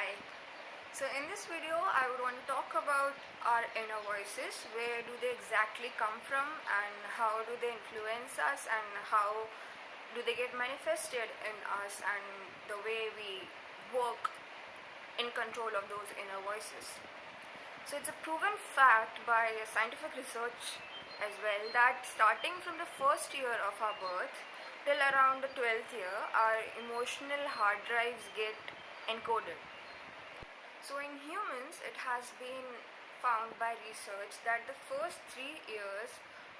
Hi. So in this video I would want to talk about our inner voices. Where do they exactly come from and how do they influence us and how do they get manifested in us and the way we work in control of those inner voices. So it's a proven fact by scientific research as well that starting from the first year of our birth till around the 12th year, our emotional hard drives get encoded. So in humans, it has been found by research that the first 3 years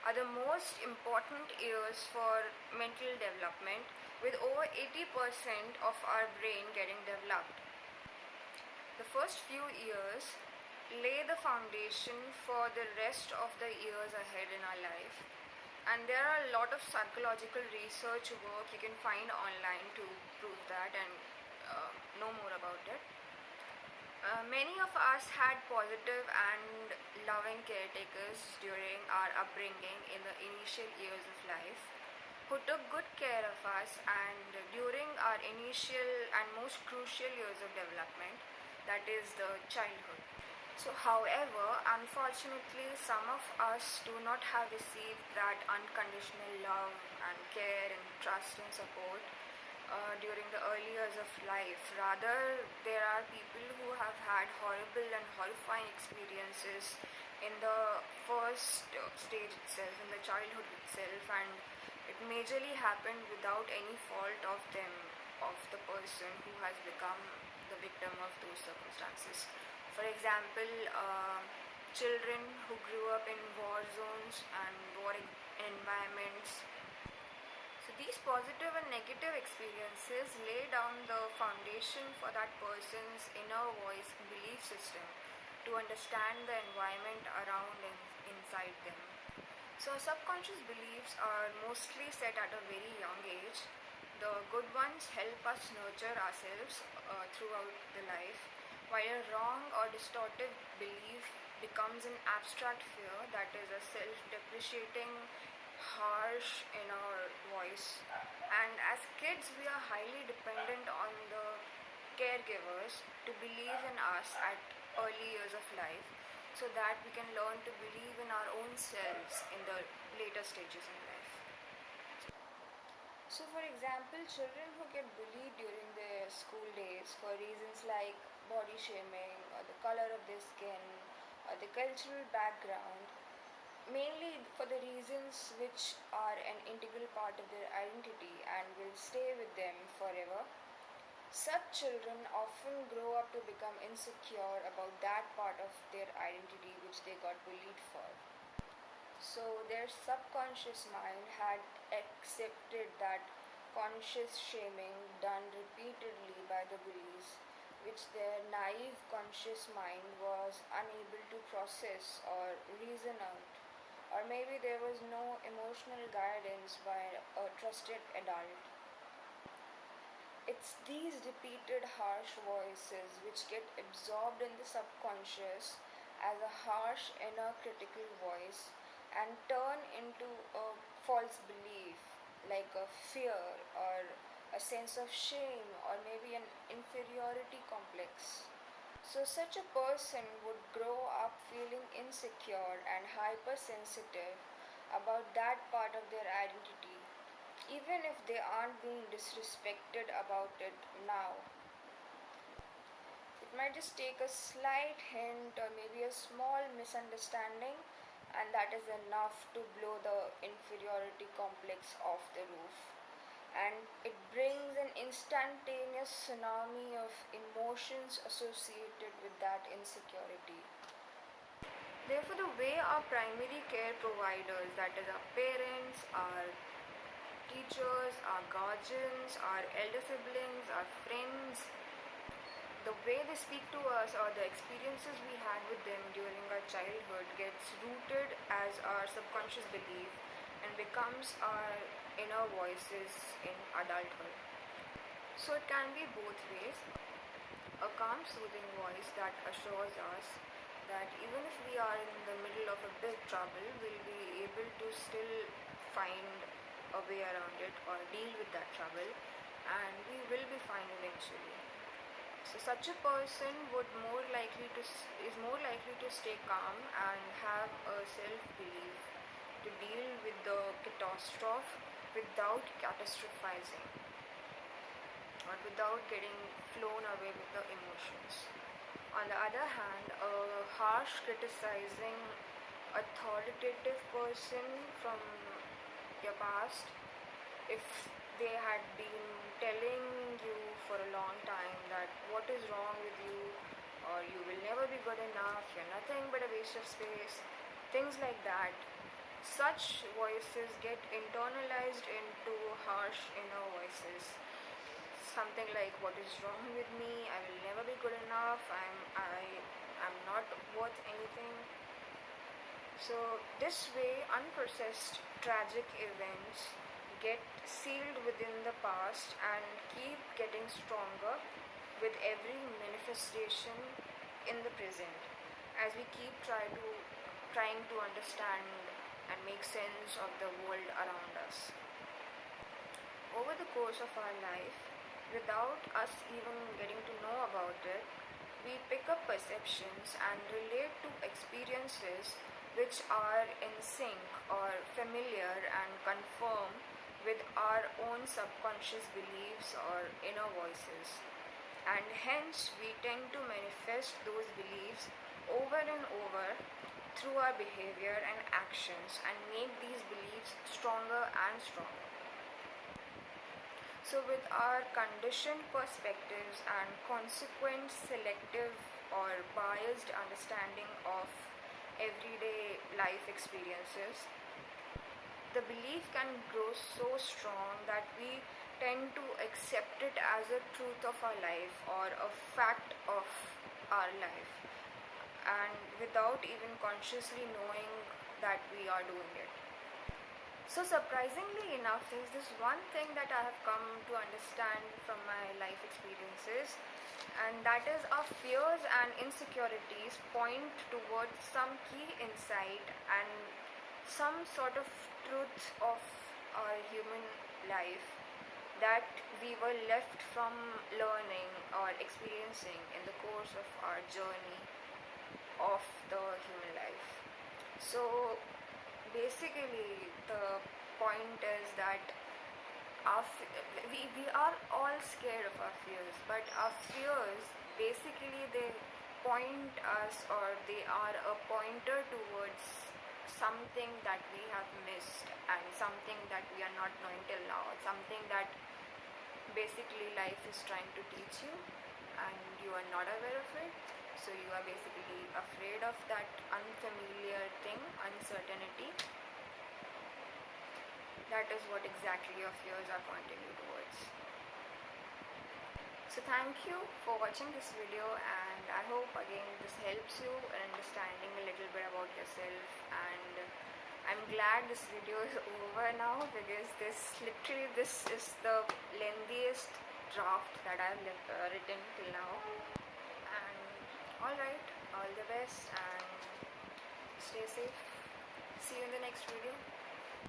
are the most important years for mental development, with over 80% of our brain getting developed. The first few years lay the foundation for the rest of the years ahead in our life. And there are a lot of psychological research work you can find online to prove that and know more about it. Many of us had positive and loving caretakers during our upbringing in the initial years of life who took good care of us and during our initial and most crucial years of development, that is the childhood. So, however, unfortunately, some of us do not have received that unconditional love and care and trust and support during the early years of life. Rather, there are people who have had horrible and horrifying experiences in the first stage itself, in the childhood itself, and it majorly happened without any fault of them, of the person who has become the victim of those circumstances. For example, children who grew up in war zones and war environments. So these positive and negative experiences lay down the foundation for that person's inner voice belief system to understand the environment around and inside them. So subconscious beliefs are mostly set at a very young age. The good ones help us nurture ourselves throughout the life, while a wrong or distorted belief becomes an abstract fear, that is a self-depreciating harsh inner voice. And as kids we are highly dependent on the caregivers to believe in us at early years of life so that we can learn to believe in our own selves in the later stages in life. So for example, children who get bullied during their school days for reasons like body shaming or the color of their skin or the cultural background, mainly for the reasons which are an integral part of their identity and will stay with them forever. Such children often grow up to become insecure about that part of their identity which they got bullied for. So their subconscious mind had accepted that conscious shaming done repeatedly by the bullies, which their naive conscious mind was unable to process or reason out, or maybe there was no emotional guidance by a trusted adult. It's these repeated harsh voices which get absorbed in the subconscious as a harsh inner critical voice and turn into a false belief like a fear or a sense of shame or maybe an inferiority complex. So, such a person would grow up feeling insecure and hypersensitive about that part of their identity, even if they aren't being disrespected about it now. It might just take a slight hint or maybe a small misunderstanding, and that is enough to blow the inferiority complex off the roof. And it brings an instantaneous tsunami of emotions associated with that insecurity. Therefore, the way our primary care providers, that is our parents, our teachers, our guardians, our elder siblings, our friends, the way they speak to us or the experiences we had with them during our childhood gets rooted as our subconscious belief and becomes our inner voices in adulthood. So it can be both ways. A calm, soothing voice that assures us that even if we are in the middle of a big trouble, we'll be able to still find a way around it or deal with that trouble, and we will be fine eventually. So such a person is more likely to stay calm and have a self-belief to deal with the catastrophe without catastrophizing or without getting flown away with the emotions. On the other hand, a harsh criticizing authoritative person from your past, if they had been telling you for a long time that what is wrong with you, or you will never be good enough, you're nothing but a waste of space, things like that, such voices get internalized into harsh inner voices. Something like, what is wrong with me, I will never be good enough, I'm not worth anything. So this way, unprocessed tragic events get sealed within the past and keep getting stronger with every manifestation in the present, as we keep trying to understand and make sense of the world around us. Over the course of our life, without us even getting to know about it, we pick up perceptions and relate to experiences which are in sync or familiar and conform with our own subconscious beliefs or inner voices. And hence we tend to manifest those beliefs over and over through our behavior and actions and make these beliefs stronger and stronger. So with our conditioned perspectives and consequent selective or biased understanding of everyday life experiences, the belief can grow so strong that we tend to accept it as a truth of our life or a fact of our life, and without even consciously knowing that we are doing it. So surprisingly enough, there's this one thing that I have come to understand from my life experiences, and that is our fears and insecurities point towards some key insight and some sort of truth of our human life that we were left from learning or experiencing in the course of our journey of the human life. So basically, the point is that we are all scared of our fears, but our fears basically they point us, or they are a pointer towards something that we have missed and something that we are not knowing till now, something that basically life is trying to teach you and you are not aware of it. So you are basically afraid of that unfamiliar thing, uncertainty. That is what exactly your fears are pointing you towards. So thank you for watching this video, and I hope again this helps you in understanding a little bit about yourself. And I'm glad this video is over now, because this is the lengthiest draft that I've written till now. And alright, all the best and stay safe. See you in the next video.